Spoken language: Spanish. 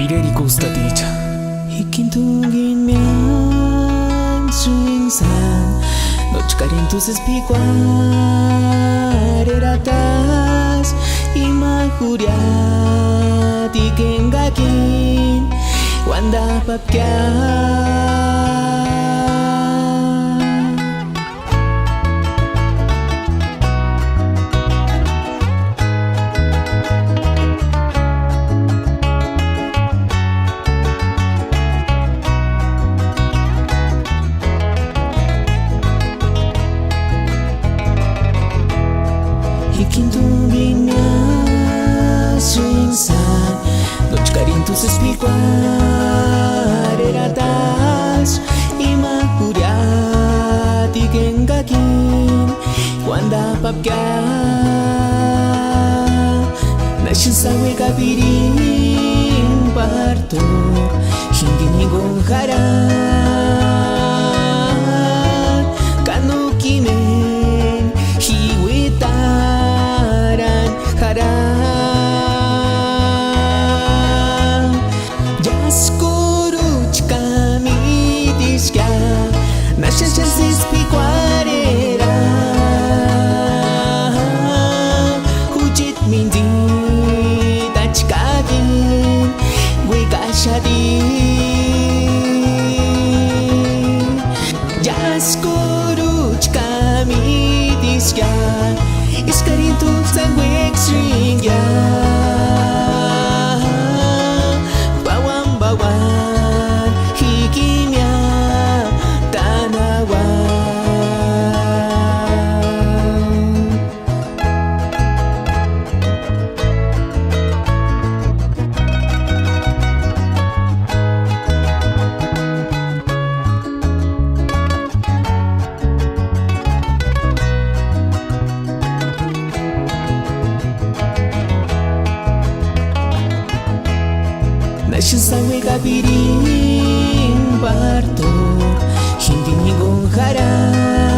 Ireri Kustatich. Ikintungin mian suingsan Nochkarin tus espicuareratas Imajuriati kengakin Wanda papkia. Ikintungin mian suingsan Nochkarin tus espicuareratas Imajuriati kengakin Wanda papkia. Nashin sawe kapirin parto Hindi ningon haran Kanukimen hiwitaran haran Jaskuru chikami dishka Nashin chances picuarera Hujit mindi Tachkagin Wikashadi Jaskuru chkami disya Iskarin tuksan wekstringya Bawan hikimya tanawan Nashin sawe kapirin parto Hindi ningon haran